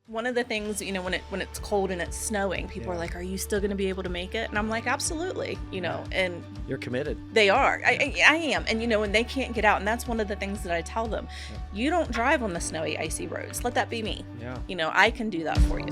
One of the things, when it's cold and it's snowing, people are like, "Are you still going to be able to make it?" And I'm like, "Absolutely," and You're committed. they are. I am. And when they can't get out, and that's one of the things that I tell them. You don't drive on the snowy, icy roads. Let that be me. Yeah. I can do that for you.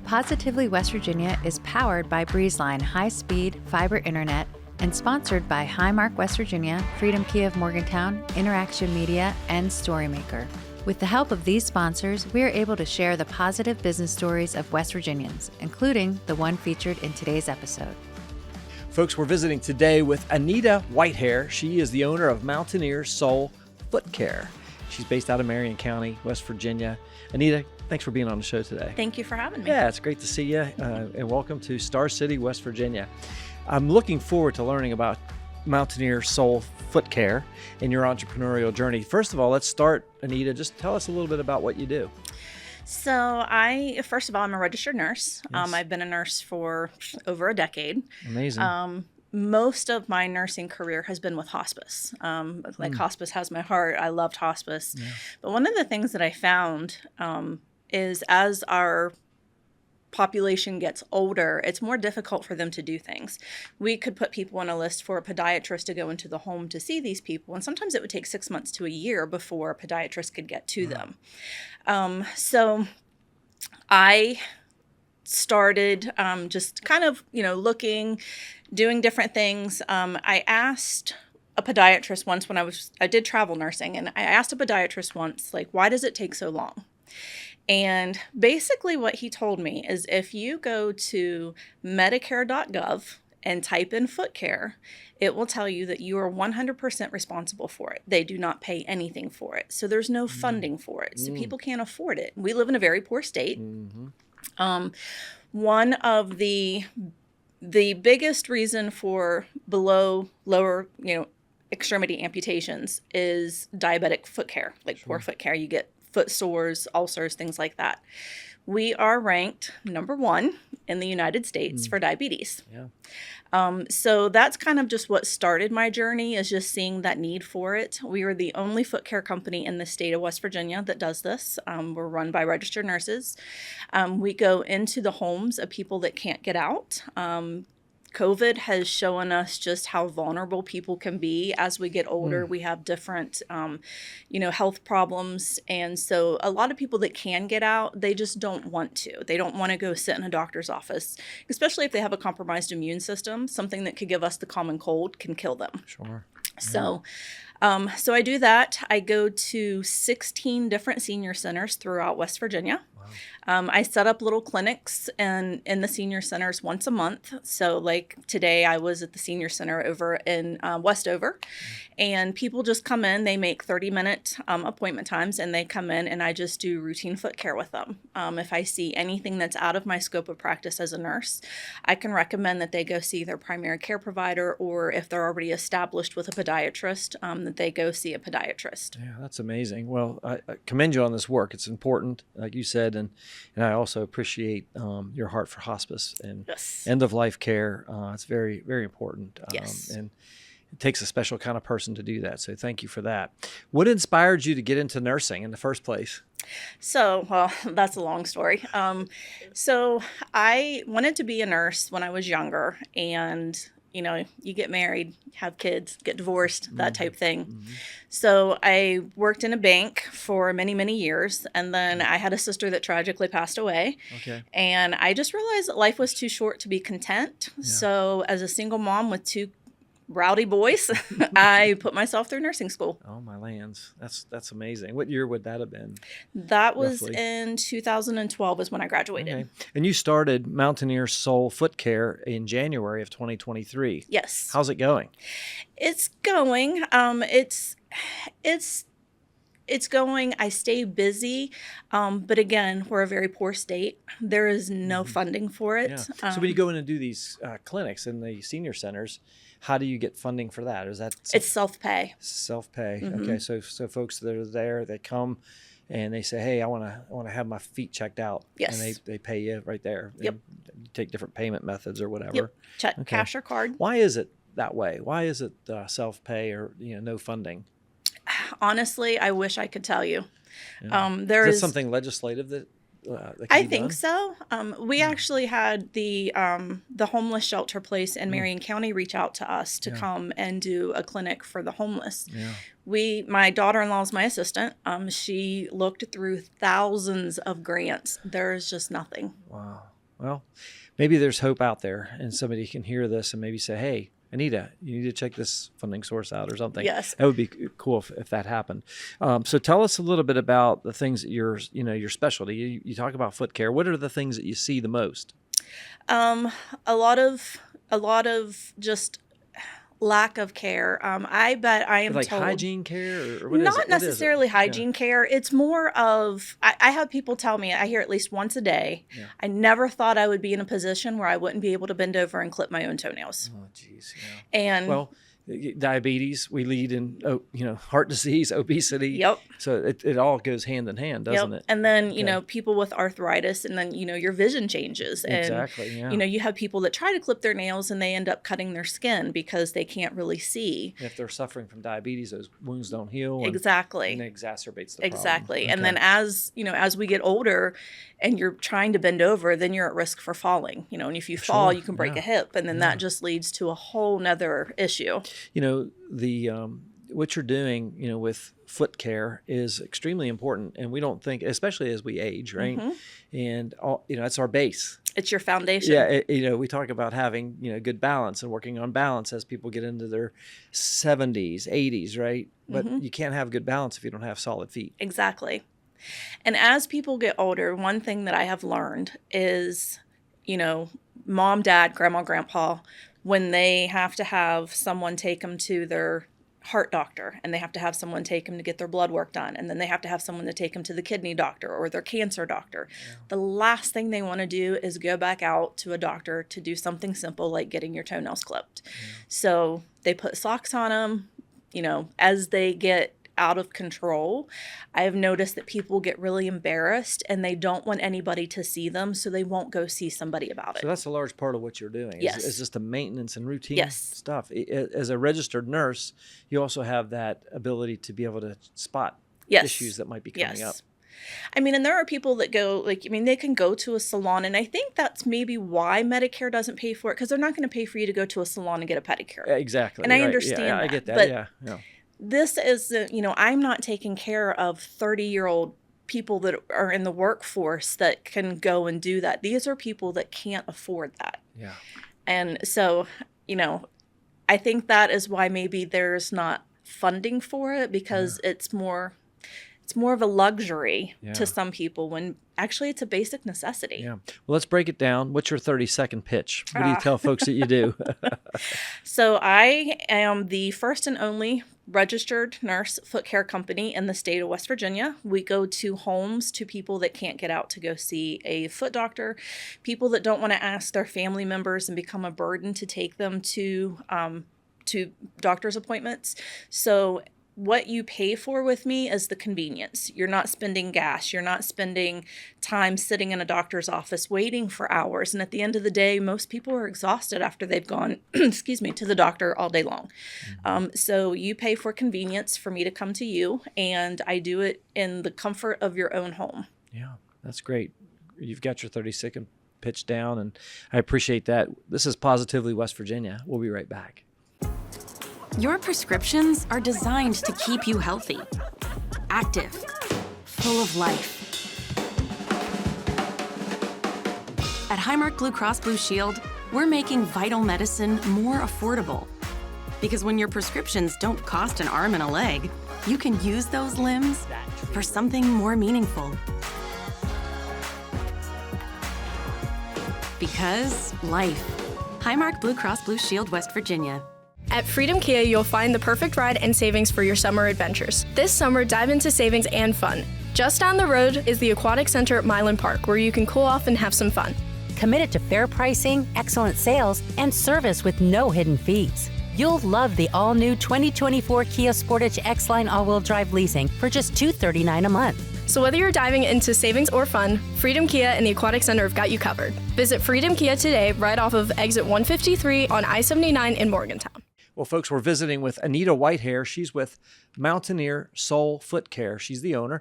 Positively West Virginia is powered by Breezeline high-speed fiber internet and sponsored by Highmark West Virginia, Freedom Key of Morgantown, Interaction Media, and Storymaker. With the help of these sponsors, we are able to share the positive business stories of West Virginians, including the one featured in today's episode. Folks, we're visiting today with Anita Whitehair. She is the owner of Mountaineer Soul Foot Care. She's based out of Marion County, West Virginia. Anita, thanks for being on the show today. Thank you for having me. Yeah, it's great to see you, and welcome to Star City, West Virginia. I'm looking forward to learning about Mountaineer Soul Foot Care and your entrepreneurial journey. First of all, let's start, Anita. Just tell us a little bit about what you do. So first of all, I'm a registered nurse. Yes. I've been a nurse for over a decade. Amazing. Most of my nursing career has been with hospice. Hospice has my heart. I loved hospice. Yeah. But one of the things that I found is as our population gets older, it's more difficult for them to do things. We could put people on a list for a podiatrist to go into the home to see these people, and sometimes it would take 6 months to a year before a podiatrist could get to them. So I started just kind of, looking, doing different things. I asked a podiatrist once when I did travel nursing, and I asked a podiatrist once, like, why does it take so long? And basically what he told me is if you go to medicare.gov and type in foot care, it will tell you that you are 100% responsible for it. They do not pay anything for it. So there's no funding for it. So people can't afford it. We live in a very poor state. Mm-hmm. One of the biggest reason for lower, extremity amputations is diabetic foot care, poor foot care. You get foot sores, ulcers, things like that. We are ranked number 1 in the United States for diabetes. Yeah. So that's kind of just what started my journey, is just seeing that need for it. We are the only foot care company in the state of West Virginia that does this. We're run by registered nurses. We go into the homes of people that can't get out. COVID has shown us just how vulnerable people can be as we get older. We have different, health problems. And so a lot of people that can get out, they just don't want to. They don't want to go sit in a doctor's office, especially if they have a compromised immune system. Something that could give us the common cold can kill them. Sure. So I do that. I go to 16 different senior centers throughout West Virginia. I set up little clinics in the senior centers once a month. So like today I was at the senior center over in Westover, and people just come in, they make 30-minute appointment times, and they come in and I just do routine foot care with them. If I see anything that's out of my scope of practice as a nurse, I can recommend that they go see their primary care provider, or if they're already established with a podiatrist, that they go see a podiatrist. Yeah, that's amazing. Well, I commend you on this work. It's important, like you said, and I also appreciate your heart for hospice and end-of-life care. It's very, very important. Yes. And it takes a special kind of person to do that. So thank you for that. What inspired you to get into nursing in the first place? So, well, that's a long story. So I wanted to be a nurse when I was younger, and you get married, have kids, get divorced, that type thing. Mm-hmm. So I worked in a bank for many, many years. And then I had a sister that tragically passed away. Okay. And I just realized that life was too short to be content. Yeah. So as a single mom with 2 rowdy boys, I put myself through nursing school. Oh, my lands. That's amazing. What year would that have been? That was roughly in 2012 is when I graduated. Okay. And you started Mountaineer Soul Foot Care in January of 2023. Yes. How's it going? It's going. It's going. I stay busy, but again, we're a very poor state. There is no funding for it. Yeah. So when you go in and do these clinics in the senior centers, how do you get funding for that? Is that it's self-pay? Self-pay. Mm-hmm. Okay. So folks that are there, they come and they say, "Hey, I want to have my feet checked out." Yes. And they pay you right there. Yep. You take different payment methods or whatever. Yep. Check, cash or card. Why is it that way? Why is it self-pay or no funding? Honestly, I wish I could tell you. Yeah. There is is something legislative that can I be think done? so. We actually had the homeless shelter place in Marion County reach out to us to come and do a clinic for the homeless. Yeah. My daughter-in-law is my assistant. She looked through thousands of grants. There is just nothing. Wow. Well, maybe there's hope out there, and somebody can hear this and maybe say, "Hey, Anita, you need to check this funding source out," or something. Yes. That would be cool if that happened. So tell us a little bit about the things that your specialty. You talk about foot care. What are the things that you see the most? A lot of just lack of care. I bet I am Like told hygiene care, or what is it? not What is it? necessarily hygiene care. It's more of I have people tell me, I hear at least once a day. Yeah. I never thought I would be in a position where I wouldn't be able to bend over and clip my own toenails. Oh, geez. Yeah. And Well, diabetes, we lead in heart disease, obesity. Yep. So it all goes hand in hand, doesn't it? And then Okay. people with arthritis, and then your vision changes, and Exactly. Yeah. you have people that try to clip their nails and they end up cutting their skin because they can't really see. If they're suffering from diabetes, those wounds don't heal. And Exactly. it exacerbates the problem. Exactly. And Okay. then as we get older and you're trying to bend over, then you're at risk for falling, and if you fall, Sure. you can break Yeah. a hip, and then that just leads to a whole nother issue. The what you're doing, with foot care is extremely important, and we don't think, especially as we age, right? And it's our base. It's your foundation. Yeah, we talk about having good balance and working on balance as people get into their 70s, 80s, right? But you can't have good balance if you don't have solid feet. Exactly. And as people get older, one thing that I have learned is, mom, dad, grandma, grandpa, when they have to have someone take them to their heart doctor, and they have to have someone take them to get their blood work done, and then they have to have someone to take them to the kidney doctor or their cancer doctor. Yeah. The last thing they want to do is go back out to a doctor to do something simple like getting your toenails clipped. Yeah. So they put socks on them, as they get out of control. I have noticed that people get really embarrassed and they don't want anybody to see them, so they won't go see somebody about it. So that's a large part of what you're doing. Yes. Is just the maintenance and routine Yes. stuff. As a registered nurse, you also have that ability to be able to spot Yes. issues that might be coming up. I mean, and there are people that go, they can go to a salon, and I think that's maybe why Medicare doesn't pay for it, because they're not going to pay for you to go to a salon and get a pedicure. Exactly. And I right. understand yeah, that. I get that, but yeah. This is, I'm not taking care of 30-year-old people that are in the workforce that can go and do that. These are people that can't afford that. Yeah. And so, I think that is why maybe there's not funding for it, because it's more of a luxury to some people when actually it's a basic necessity. Yeah. Well, let's break it down. What's your 30-second pitch? What do you tell folks that you do? So I am the first and only registered nurse foot care company in the state of West Virginia. We go to homes to people that can't get out to go see a foot doctor, people that don't want to ask their family members and become a burden to take them to doctor's appointments. So what you pay for with me is the convenience. You're not spending gas. You're not spending time sitting in a doctor's office waiting for hours. And at the end of the day, most people are exhausted after they've gone, to the doctor all day long. Mm-hmm. So you pay for convenience for me to come to you, and I do it in the comfort of your own home. Yeah, that's great. You've got your 30-second pitch down, and I appreciate that. This is Positively West Virginia. We'll be right back. Your prescriptions are designed to keep you healthy, active, full of life. At Highmark Blue Cross Blue Shield, we're making vital medicine more affordable. Because when your prescriptions don't cost an arm and a leg, you can use those limbs for something more meaningful. Because life. Highmark Blue Cross Blue Shield, West Virginia. At Freedom Kia, you'll find the perfect ride and savings for your summer adventures. This summer, dive into savings and fun. Just down the road is the Aquatic Center at Milan Park, where you can cool off and have some fun. Committed to fair pricing, excellent sales, and service with no hidden fees. You'll love the all-new 2024 Kia Sportage X-Line all-wheel drive leasing for just $239 a month. So whether you're diving into savings or fun, Freedom Kia and the Aquatic Center have got you covered. Visit Freedom Kia today right off of exit 153 on I-79 in Morgantown. Well, folks, we're visiting with Anita Whitehair. She's with Mountaineer Soul Foot Care. She's the owner.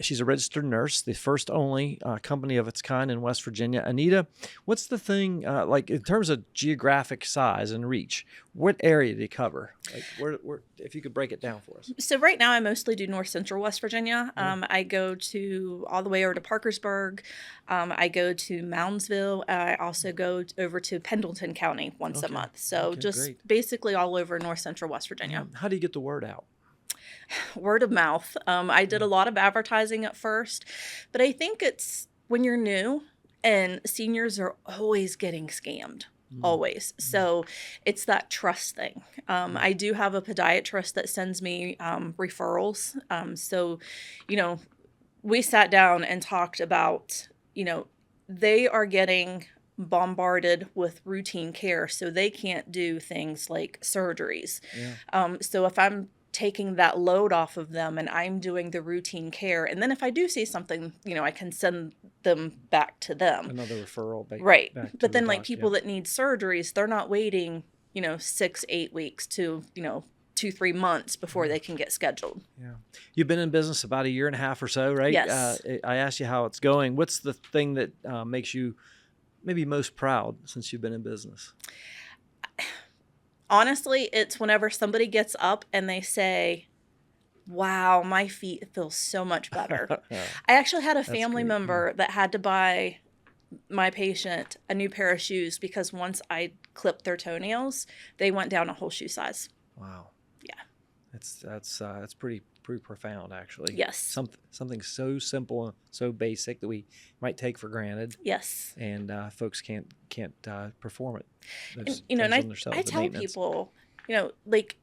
She's a registered nurse, the first only company of its kind in West Virginia. Anita, what's the thing, like in terms of geographic size and reach, what area do you cover? Like where, if you could break it down for us. So right now I mostly do North Central West Virginia. I go to all the way over to Parkersburg. I go to Moundsville. I also go over to Pendleton County once a month. So just great. Basically all over North Central West Virginia. How do you get the word out? Word of mouth. I did a lot of advertising at first, but I think it's when you're new and seniors are always getting scammed. Always. So it's that trust thing. I do have a podiatrist that sends me referrals. So, we sat down and talked about, they are getting bombarded with routine care, so they can't do things like surgeries. So if I'm taking that load off of them and I'm doing the routine care, and then if I do see something, I can send them back to them. Another referral. Right. Back But then the like doc, people that need surgeries, they're not waiting, 6-8 weeks to, 2-3 months before they can get scheduled. Yeah. You've been in business about 1.5 years or so, right? Yes. I asked you how it's going. What's the thing that makes you maybe most proud since you've been in business? Honestly, it's whenever somebody gets up and they say, wow, my feet feel so much better. I actually had a family member that had to buy my patient a new pair of shoes because once I clipped their toenails, they went down a whole shoe size. Wow. Yeah. That's pretty profound, actually. Yes. Something so simple, so basic that we might take for granted. Yes. And folks can't perform it. And I tell people, like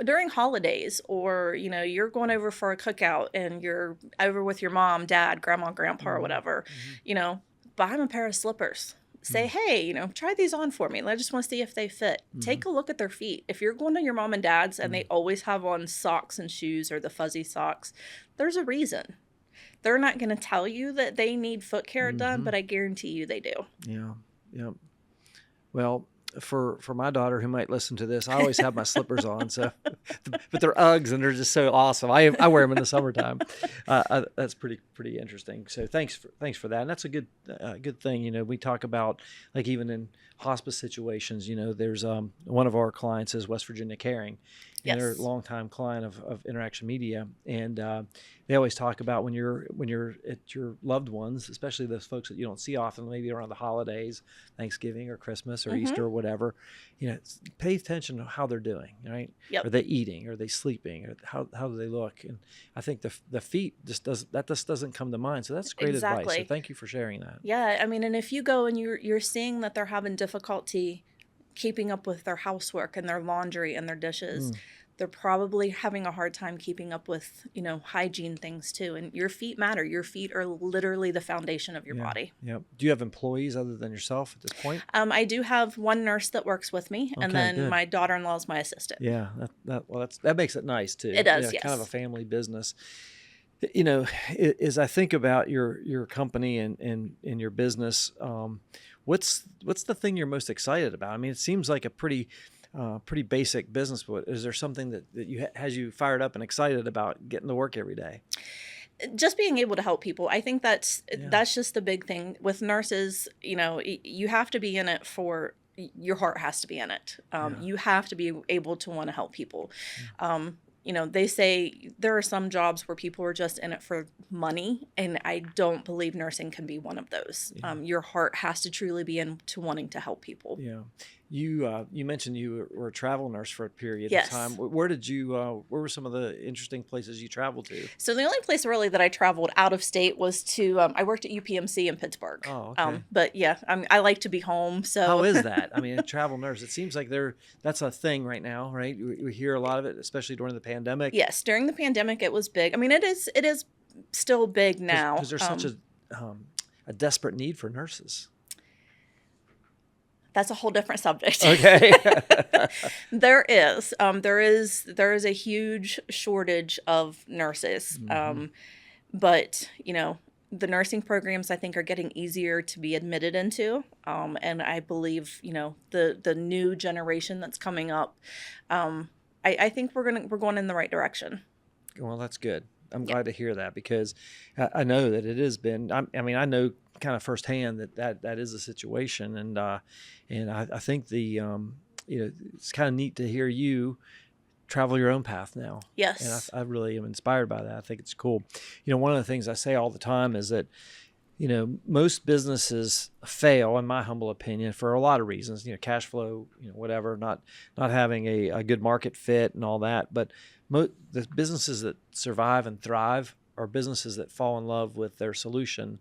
during holidays or, you're going over for a cookout and you're over with your mom, dad, grandma, grandpa, or whatever, buy them a pair of slippers. Say, hey, try these on for me. I just want to see if they fit. Take a look at their feet. If you're going to your mom and dad's and they always have on socks and shoes or the fuzzy socks, there's a reason. They're not going to tell you that they need foot care done, but I guarantee you they do. Yeah. Yeah. Well, for my daughter who might listen to this, I always have my slippers on. So, but they're Uggs and they're just so awesome. I wear them in the summertime. That's pretty interesting. So thanks for that. And that's a good thing. We talk about like even in hospice situations. There's one of our clients is West Virginia Caring, and they're a longtime client of Interaction Media, and they always talk about when you're at your loved ones, especially those folks that you don't see often, maybe around the holidays, Thanksgiving or Christmas or Easter or whatever, pay attention to how they're doing, right? Yep. Are they eating? Are they sleeping? Or how do they look? And I think the feet just doesn't come to mind. So that's great advice. So thank you for sharing that. Yeah, I mean, and if you go and you're seeing that they're having difficulty keeping up with their housework and their laundry and their dishes, they're probably having a hard time keeping up with, hygiene things too. And your feet matter. Your feet are literally the foundation of your body. Yeah. Do you have employees other than yourself at this point? I do have one nurse that works with me, and then my daughter-in-law is my assistant. Yeah. That makes it nice too. It does, yes. Kind of a family business. As I think about your company and your business, what's the thing you're most excited about? I mean, it seems like a pretty basic business, but is there something that has you fired up and excited about getting to work every day? Just being able to help people. I think that's just the big thing with nurses. You have to be in it for your heart has to be in it. You have to be able to want to help people. They say there are some jobs where people are just in it for money, and I don't believe nursing can be one of those. Your heart has to truly be into wanting to help people. Yeah. You mentioned you were a travel nurse for a period Yes. of time. Where were some of the interesting places you traveled to? So the only place really that I traveled out of state was to, I worked at UPMC in Pittsburgh. Oh, okay. But yeah, I like to be home. So how is that? I mean, a travel nurse, it seems like that's a thing right now, right? We hear a lot of it, especially during the pandemic. Yes. During the pandemic, it was big. I mean, it is still big now. Because there's such a desperate need for nurses. That's a whole different subject. Okay. There is a huge shortage of nurses. But the nursing programs, I think, are getting easier to be admitted into. And I believe, the new generation that's coming up, I think we're going in the right direction. Well, that's good. I'm glad to hear that, because I know that it has been, I mean, I know kind of firsthand that is a situation. And I think it's kind of neat to hear you travel your own path now. Yes. And I really am inspired by that. I think it's cool. One of the things I say all the time is that, most businesses fail, in my humble opinion, for a lot of reasons, cash flow, whatever, not having a good market fit and all that. But the businesses that survive and thrive are businesses that fall in love with their solution,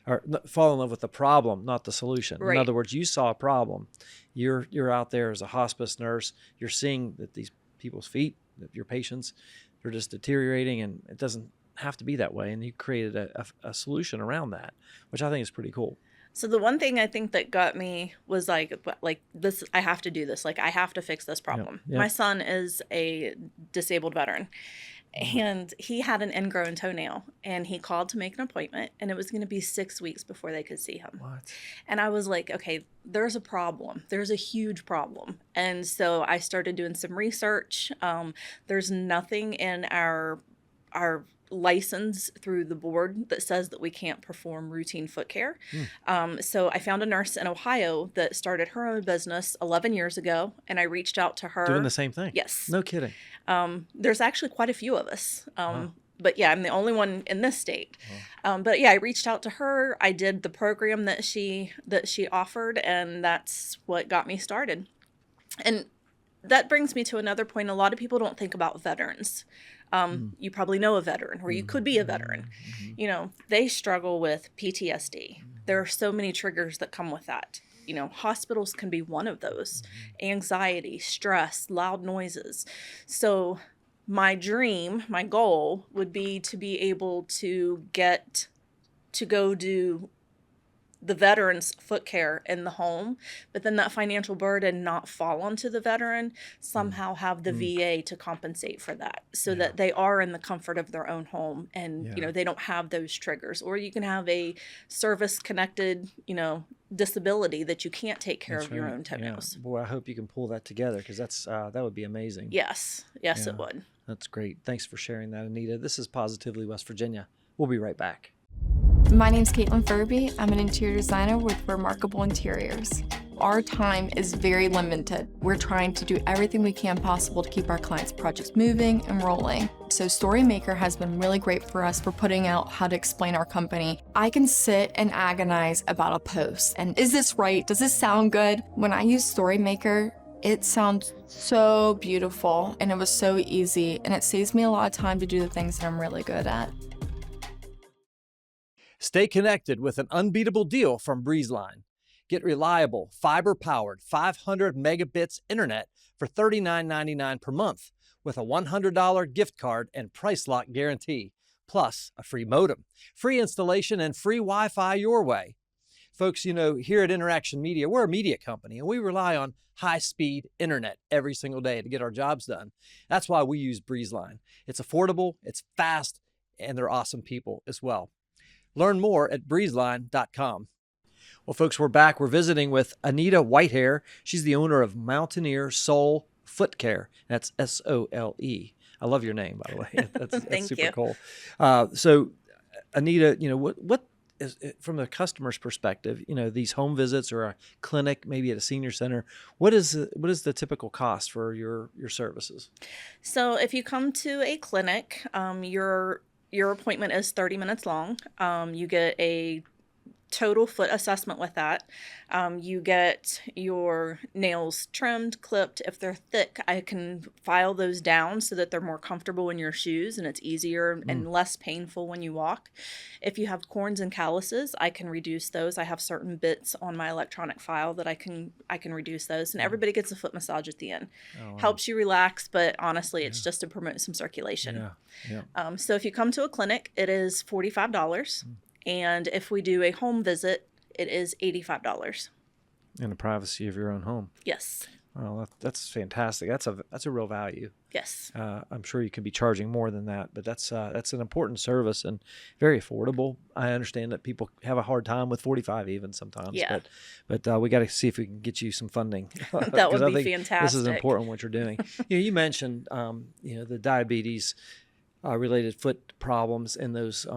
or fall in love with the problem, not the solution. Right. In other words, you saw a problem. You're out there as a hospice nurse. You're seeing that these people's feet, that your patients, they're just deteriorating, and it doesn't have to be that way. And you created a solution around that, which I think is pretty cool. So the one thing I think that got me was like this, I have to do this. Like, I have to fix this problem. Yep. My son is a disabled veteran, and he had an ingrown toenail, and he called to make an appointment, and it was going to be 6 weeks before they could see him. What? And I was like, okay, there's a problem. There's a huge problem. And so I started doing some research. There's nothing in our license through the board that says that we can't perform routine foot care. So I found a nurse in Ohio that started her own business 11 years ago, and I reached out to her. Doing the same thing? Yes. No kidding. There's actually quite a few of us. Wow. But yeah, I'm the only one in this state. But yeah, I reached out to her. I did the program that she offered, and that's what got me started. And that brings me to another point. A lot of people don't think about veterans. You probably know a veteran, or you could be a veteran. They struggle with PTSD. There are so many triggers that come with that. Hospitals can be one of those. Anxiety, stress, loud noises. So my dream, my goal would be to be able to get to go do the veteran's foot care in the home, but then that financial burden not fall onto the veteran, somehow have the VA to compensate for that, so that they are in the comfort of their own home, and they don't have those triggers. Or you can have a service connected disability that you can't take care of your own toenails. Boy, I hope you can pull that together, because that would be amazing. Yes, it would. That's great. Thanks for sharing that, Anita. This is Positively West Virginia. We'll be right back. My name's Caitlin Furby. I'm an interior designer with Remarkable Interiors. Our time is very limited. We're trying to do everything we can possible to keep our clients' projects moving and rolling. So StoryMaker has been really great for us for putting out how to explain our company. I can sit and agonize about a post. And is this right? Does this sound good? When I use StoryMaker, it sounds so beautiful, and it was so easy, and it saves me a lot of time to do the things that I'm really good at. Stay connected with an unbeatable deal from Breezeline. Get reliable, fiber-powered 500 megabits internet for $39.99 per month with a $100 gift card and price lock guarantee, plus a free modem, free installation, and free Wi-Fi your way. Folks, here at Interaction Media, we're a media company, and we rely on high-speed internet every single day to get our jobs done. That's why we use Breezeline. It's affordable, it's fast, and they're awesome people as well. Learn more at breezeline.com. Well, folks, we're back. We're visiting with Anita Whitehair. She's the owner of Mountaineer Sole Foot Care. That's SOLE. I love your name, by the way. That's super cool. So, Anita, what is, from the customer's perspective, these home visits or a clinic, maybe at a senior center, what is the typical cost for your services? So, if you come to a clinic, your appointment is 30 minutes long. You get a total foot assessment with that. You get your nails trimmed, clipped. If they're thick, I can file those down so that they're more comfortable in your shoes and it's easier and less painful when you walk. If you have corns and calluses, I can reduce those. I have certain bits on my electronic file that I can reduce those. And everybody gets a foot massage at the end. Oh, wow. Helps you relax, but honestly, it's just to promote some circulation. So if you come to a clinic, it is $45. And if we do a home visit, it is $85. In the privacy of your own home. Yes. Well, that's fantastic. That's a real value. Yes. I'm sure you could be charging more than that, but that's an important service and very affordable. I understand that people have a hard time with 45 even sometimes. Yeah. But we got to see if we can get you some funding. That would 'Cause I be think fantastic. This is important what you're doing. You mentioned the diabetes related foot problems and those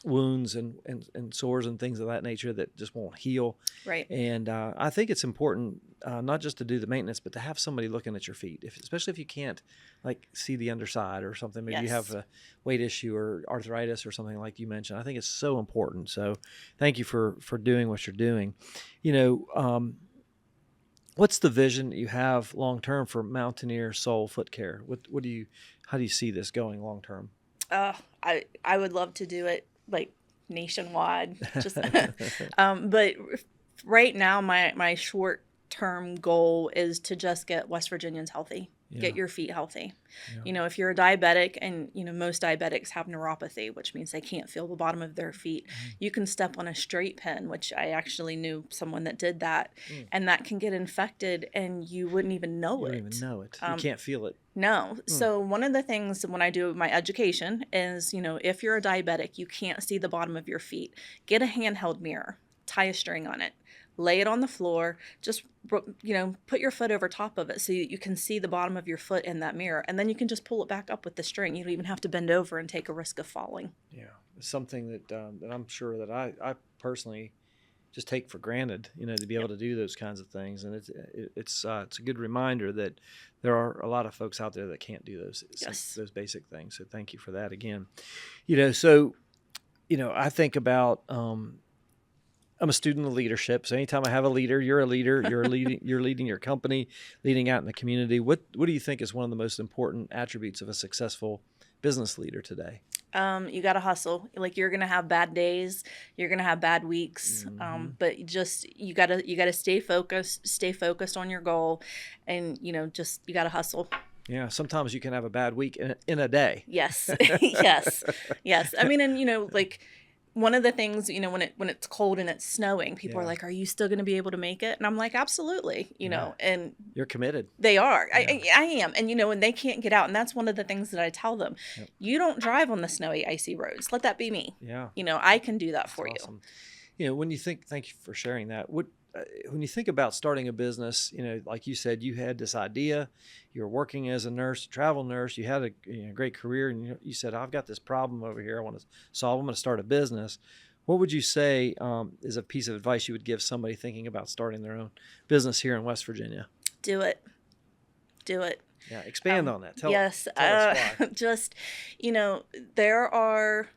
wounds and sores and things of that nature that just won't heal. Right. And I think it's important not just to do the maintenance, but to have somebody looking at your feet, especially if you can't like see the underside or something. Maybe you have a weight issue or arthritis or something like you mentioned. I think it's so important. So thank you for doing what you're doing. What's the vision that you have long term for Mountaineer Soul Foot Care? How do you see this going long term? I would love to do it like nationwide. Just but right now my short term goal is to just get West Virginians healthy. Get your feet healthy. Yeah. If you're a diabetic, and most diabetics have neuropathy, which means they can't feel the bottom of their feet. You can step on a straight pin, which I actually knew someone that did that, and that can get infected, and you wouldn't even know it. You don't even know it. You can't feel it. No. So one of the things when I do my education is, if you're a diabetic, you can't see the bottom of your feet. Get a handheld mirror, tie a string on it. Lay it on the floor, just, put your foot over top of it so you can see the bottom of your foot in that mirror. And then you can just pull it back up with the string. You don't even have to bend over and take a risk of falling. Yeah. It's something that I'm sure that I personally just take for granted, to be able to do those kinds of things. And it's a good reminder that there are a lot of folks out there that can't do those basic things. So thank you for that again. I think about, I'm a student of leadership. So anytime I have a leader, you're a leader, you're leading your company, leading out in the community. What do you think is one of the most important attributes of a successful business leader today? You got to hustle. Like, you're going to have bad days, you're going to have bad weeks. But you got to stay focused on your goal, and you got to hustle. Yeah, sometimes you can have a bad week in a day. Yes. yes. I mean, and one of the things, when it's cold and it's snowing, people are like, "Are you still going to be able to make it?" And I'm like, "Absolutely." And you're committed. They are. Yeah. I am. And and they can't get out, and that's one of the things that I tell them. Yep. You don't drive on the snowy, icy roads. Let that be me. Yeah. I can do that for awesome. You. When you think, thank you for sharing that. When you think about starting a business, like you said, you had this idea, you were working as a nurse, a travel nurse, you had a great career, and you said, I've got this problem over here I want to solve. I'm going to start a business. What would you say is a piece of advice you would give somebody thinking about starting their own business here in West Virginia? Do it. Yeah, expand on that. Tell us why. Just, there are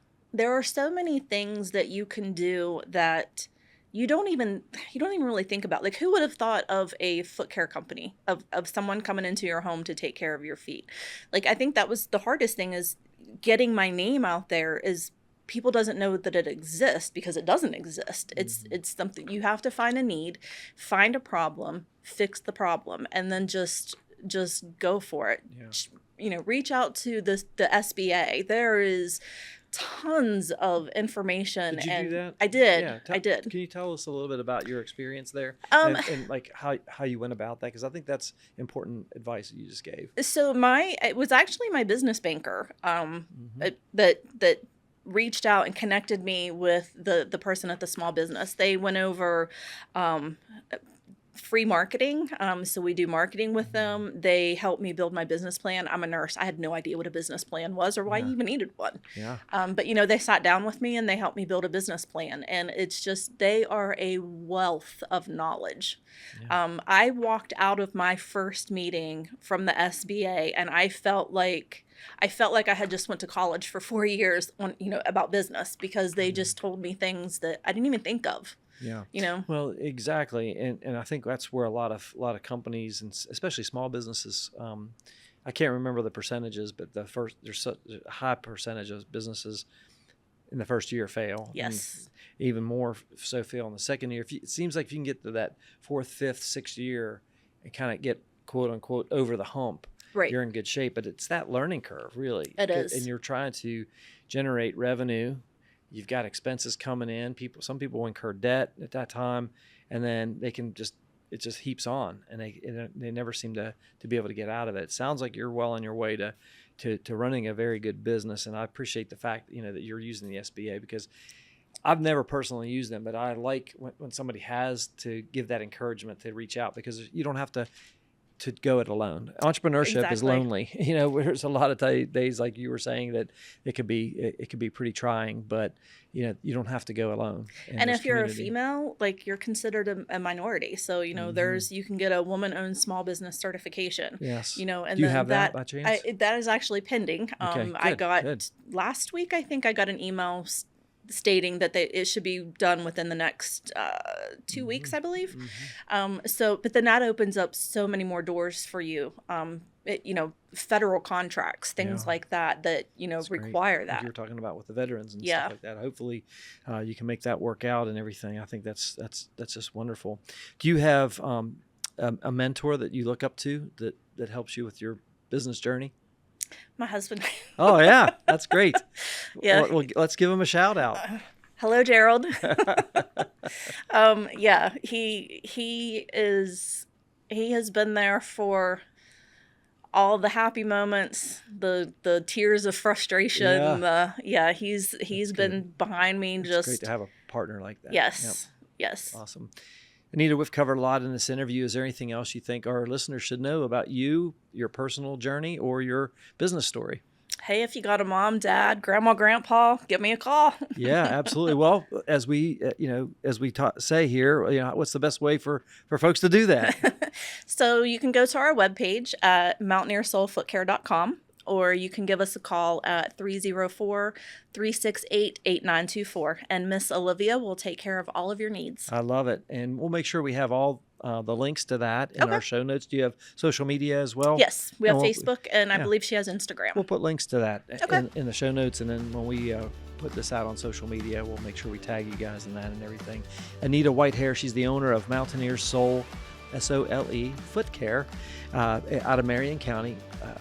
so many things that you can do that you don't even really think about. Like, who would have thought of a foot care company, of someone coming into your home to take care of your feet? Like, I think that was the hardest thing, is getting my name out there. Is people doesn't know that it exists, because it doesn't exist. It's something you have to find a need, find a problem, fix the problem, and then just go for it. Yeah. Reach out to the SBA. There is tons of information. Did you do that? I did. Yeah, I did. Can you tell us a little bit about your experience there, and like how you went about that? Because I think that's important advice that you just gave. So it was actually my business banker that reached out and connected me with the person at the small business. They went over free marketing. So we do marketing with them. They helped me build my business plan. I'm a nurse. I had no idea what a business plan was or why you even needed one. Yeah. But they sat down with me and they helped me build a business plan. And it's just, they are a wealth of knowledge. Yeah. I walked out of my first meeting from the SBA and I felt like I had just went to college for 4 years on, about business, because they just told me things that I didn't even think of. Yeah. Well, exactly. And I think that's where a lot of companies, and especially small businesses, I can't remember the percentages, but there's such a high percentage of businesses in the first year fail. Yes. And even more so fail in the second year. It seems like if you can get to that 4th, 5th, 6th year and kind of get, quote unquote, over the hump, right, you're in good shape. But it's that learning curve, really. It is. And you're trying to generate revenue. You've got expenses coming in. Some people incur debt at that time, and then they can just it just heaps on, and they never seem to be able to get out of it. It sounds like you're well on your way to running a very good business, and I appreciate the fact that you're using the SBA, because I've never personally used them, but I like when somebody has to give that encouragement to reach out, because you don't have to go it alone. Entrepreneurship is lonely. There's a lot of days, like you were saying, that it could be pretty trying, but you don't have to go alone. And if you're a female, like, you're considered a minority. So, you can get a woman-owned small business certification. Yes. And do you have that by chance? That is actually pending. Okay, I got good. Last week, I think I got an email stating that it should be done within the next 2 weeks, I believe. But then that opens up so many more doors for you. Federal contracts, things like that require that. Like you were talking about with the veterans and stuff like that. Hopefully, you can make that work out and everything. I think that's just wonderful. Do you have a mentor that you look up to that helps you with your business journey? My husband. Oh yeah, that's great. Yeah. Well, let's give him a shout out. Hello, Gerald. He has been there for all the happy moments, the tears of frustration. He's been behind me. It's great to have a partner like that. Yes. Yes. Awesome. Anita, we've covered a lot in this interview. Is there anything else you think our listeners should know about you, your personal journey, or your business story? Hey, if you got a mom, dad, grandma, grandpa, give me a call. Yeah, absolutely. Well, as we say here, what's the best way for folks to do that? So you can go to our webpage at mountaineersoulfootcare.com, or you can give us a call at 304-368-8924, and Miss Olivia will take care of all of your needs. I love it. And we'll make sure we have all the links to that in our show notes. Do you have social media as well? Yes, we have Facebook, and I believe she has Instagram. We'll put links to that in the show notes, and then when we put this out on social media, we'll make sure we tag you guys in that and everything. Anita Whitehair, she's the owner of Mountaineer Soul, SOLE Foot Care, out of Marion County.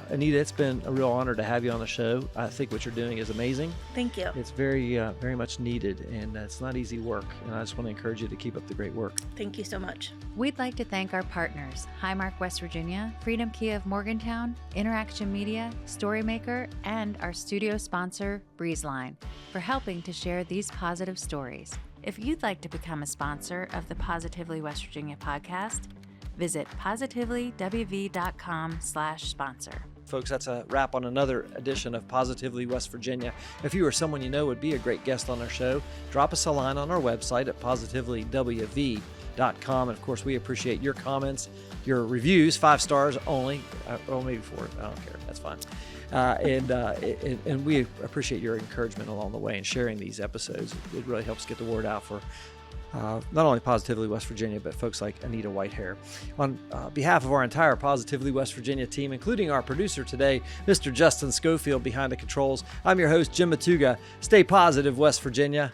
Anita, it's been a real honor to have you on the show. I think what you're doing is amazing. Thank you. It's very, very much needed, and it's not easy work. And I just want to encourage you to keep up the great work. Thank you so much. We'd like to thank our partners, Highmark, West Virginia, Freedom Kia of Morgantown, Interaction Media, Storymaker, and our studio sponsor, Breezeline, for helping to share these positive stories. If you'd like to become a sponsor of the Positively West Virginia podcast, visit positively.wv.com/sponsor. Folks, that's a wrap on another edition of Positively West Virginia. If you or someone you know would be a great guest on our show, drop us a line on our website at positively.wv.com. And of course, we appreciate your comments, your reviews, 5 stars only, or maybe 4. I don't care. That's fine. And we appreciate your encouragement along the way and sharing these episodes. It really helps get the word out for not only Positively West Virginia, but folks like Anita Whitehair. On behalf of our entire Positively West Virginia team, including our producer today, Mr. Justin Schofield behind the controls, I'm your host, Jim Matuga. Stay positive, West Virginia.